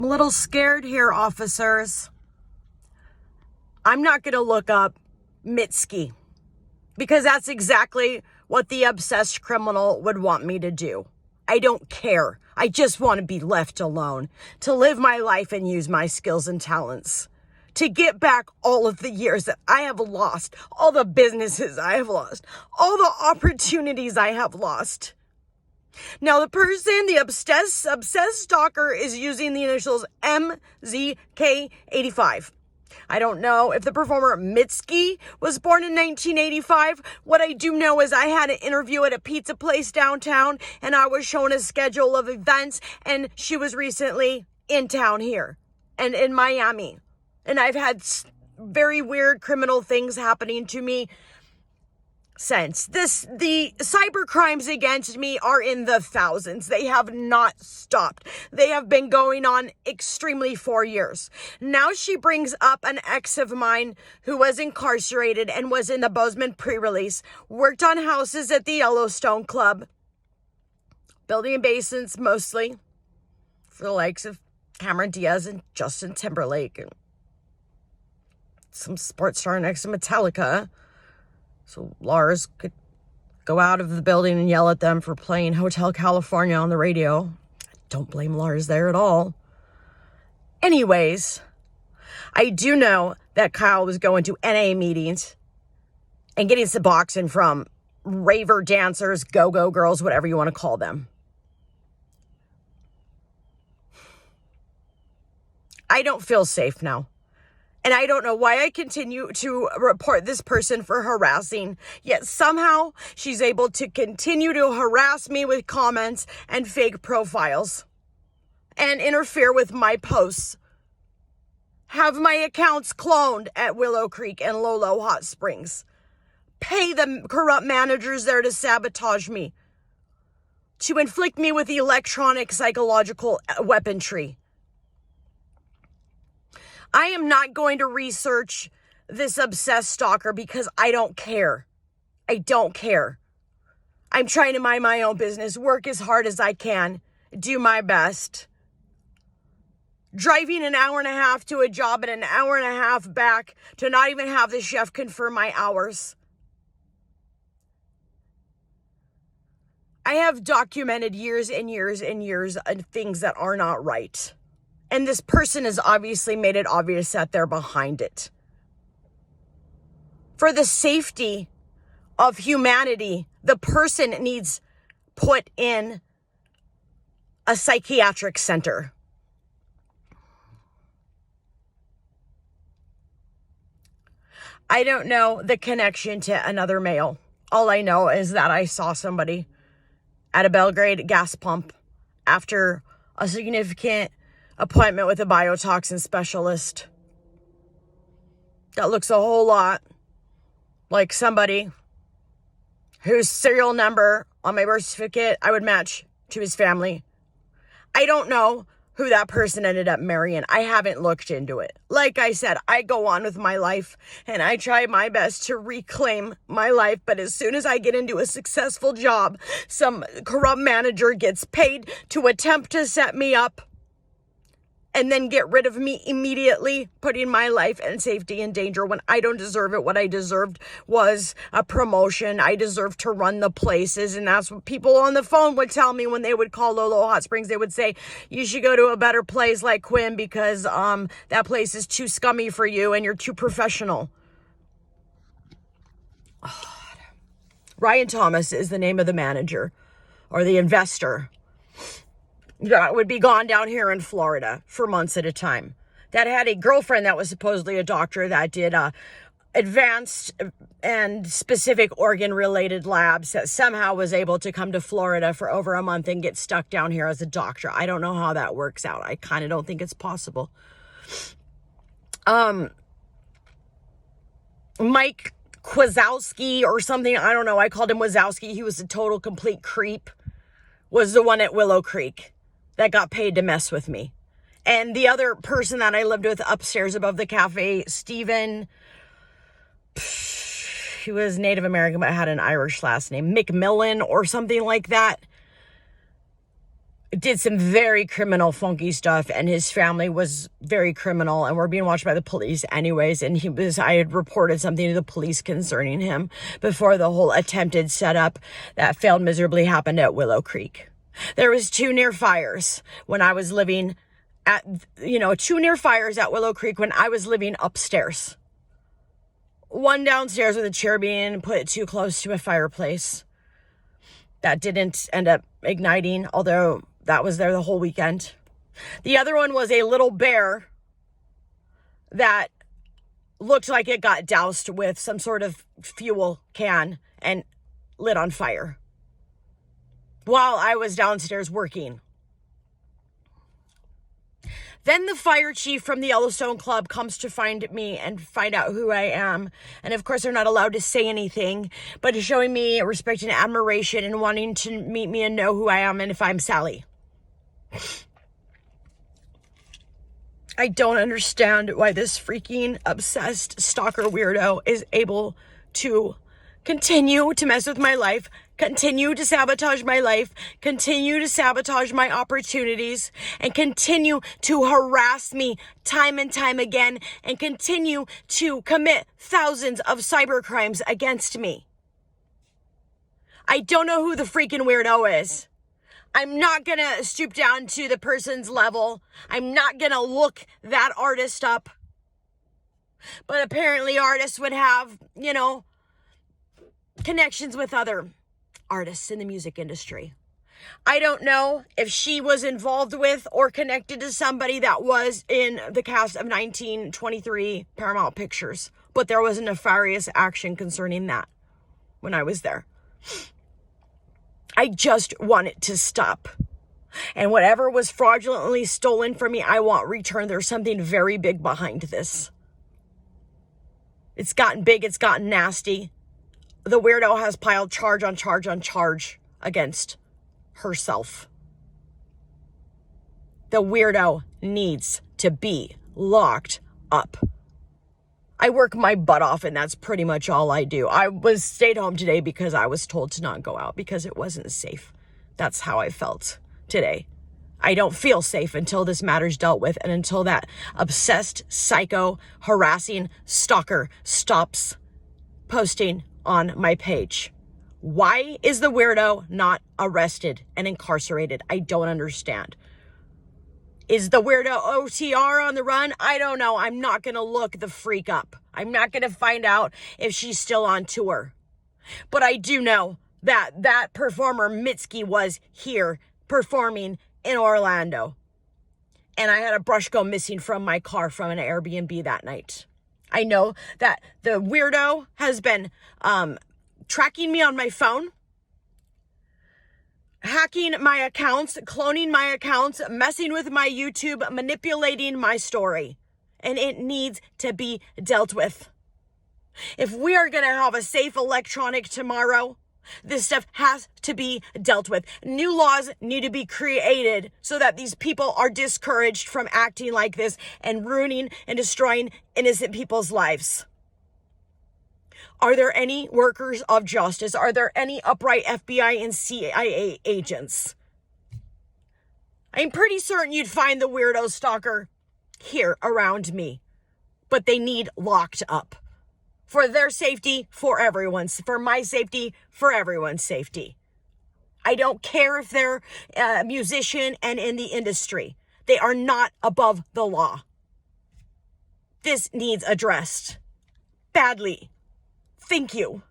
I'm a little scared here, officers. I'm not going to look up Mitski because that's exactly what the obsessed criminal would want me to do. I don't care. I just want to be left alone, to live my life and use my skills and talents, to get back all of the years that I have lost, all the businesses I have lost, all the opportunities I have lost. Now, the obsessed stalker is using the initials MZK85. I don't know if the performer Mitski was born in 1985. What I do know is I had an interview at a pizza place downtown, and I was shown a schedule of events, and she was recently in town here and in Miami. And I've had very weird criminal things happening to me since. The cyber crimes against me are in the thousands. They have not stopped. They have been going on extremely for years. Now she brings up an ex of mine who was incarcerated and was in the Bozeman pre-release, worked on houses at the Yellowstone Club, building and basements mostly for the likes of Cameron Diaz and Justin Timberlake and some sports star next to Metallica. So Lars could go out of the building and yell at them for playing Hotel California on the radio. Don't blame Lars there at all. Anyways, I do know that Kyle was going to NA meetings and getting Suboxone from raver dancers, go-go girls, whatever you want to call them. I don't feel safe now. And I don't know why I continue to report this person for harassing, yet somehow she's able to continue to harass me with comments and fake profiles and interfere with my posts. Have my accounts cloned at Willow Creek and Lolo Hot Springs. Pay the corrupt managers there to sabotage me, to inflict me with electronic psychological weaponry. I am not going to research this obsessed stalker because I don't care. I don't care. I'm trying to mind my own business, work as hard as I can, do my best. Driving an hour and a half to a job and an hour and a half back to not even have the chef confirm my hours. I have documented years and years and years of things that are not right. And this person has obviously made it obvious that they're behind it. For the safety of humanity, the person needs put in a psychiatric center. I don't know the connection to another male. All I know is that I saw somebody at a Belgrade gas pump after a significant appointment with a biotoxin specialist that looks a whole lot like somebody whose serial number on my birth certificate I would match to his family. I don't know who that person ended up marrying. I haven't looked into it. Like I said, I go on with my life and I try my best to reclaim my life. But as soon as I get into a successful job, some corrupt manager gets paid to attempt to set me up and then get rid of me immediately, putting my life and safety in danger when I don't deserve it. What I deserved was a promotion. I deserved to run the places, and that's what people on the phone would tell me when they would call Lolo Hot Springs. They would say, you should go to a better place like Quinn because that place is too scummy for you and you're too professional. Oh, Ryan Thomas is the name of the manager or the investor that would be gone down here in Florida for months at a time. That had a girlfriend that was supposedly a doctor that did advanced and specific organ-related labs that somehow was able to come to Florida for over a month and get stuck down here as a doctor. I don't know how that works out. I kind of don't think it's possible. Mike Kwazowski or something, I don't know. I called him Wazowski. He was a total complete creep. Was the one at Willow Creek that got paid to mess with me. And the other person that I lived with upstairs above the cafe, Steven, he was Native American but had an Irish last name, McMillan or something like that. did some very criminal, funky stuff, and his family was very criminal and were being watched by the police anyways. And I had reported something to the police concerning him before the whole attempted setup that failed miserably happened at Willow Creek. There was two near fires when I was living at, two near fires at Willow Creek when I was living upstairs. One downstairs with a chair being put too close to a fireplace. That didn't end up igniting, although that was there the whole weekend. The other one was a little bear that looked like it got doused with some sort of fuel can and lit on fire while I was downstairs working. Then the fire chief from the Yellowstone Club comes to find me and find out who I am. And of course, they're not allowed to say anything, but showing me respect and admiration and wanting to meet me and know who I am and if I'm Sally. I don't understand why this freaking obsessed stalker weirdo is able to continue to mess with my life, continue to sabotage my life, continue to sabotage my opportunities, and continue to harass me time and time again, and continue to commit thousands of cyber crimes against me. I don't know who the freaking weirdo is. I'm not gonna stoop down to the person's level. I'm not gonna look that artist up. But apparently artists would have, connections with other artists in the music industry. I don't know if she was involved with or connected to somebody that was in the cast of 1923 Paramount Pictures, but there was a nefarious action concerning that when I was there. I just want it to stop. And whatever was fraudulently stolen from me, I want returned. There's something very big behind this. It's gotten big. It's gotten nasty. The weirdo has piled charge on charge on charge against herself. The weirdo needs to be locked up. I work my butt off, and that's pretty much all I do. I stayed home today because I was told to not go out because it wasn't safe. That's how I felt today. I don't feel safe until this matter's dealt with and until that obsessed, psycho, harassing stalker stops posting on my page. Why is the weirdo not arrested and incarcerated? I don't understand. Is the weirdo OTR on the run? I don't know. I'm not going to look the freak up. I'm not going to find out if she's still on tour. But I do know that performer Mitski was here performing in Orlando. And I had a brush go missing from my car from an Airbnb that night. I know that the weirdo has been tracking me on my phone, hacking my accounts, cloning my accounts, messing with my YouTube, manipulating my story. And it needs to be dealt with. If we are going to have a safe electronic tomorrow, this stuff has to be dealt with. New laws need to be created so that these people are discouraged from acting like this and ruining and destroying innocent people's lives. Are there any workers of justice? Are there any upright FBI and CIA agents? I'm pretty certain you'd find the weirdo stalker here around me, but they need locked up. For their safety, for everyone's, for my safety, for everyone's safety. I don't care if they're a musician and in the industry. They are not above the law. This needs addressed. Badly. Thank you.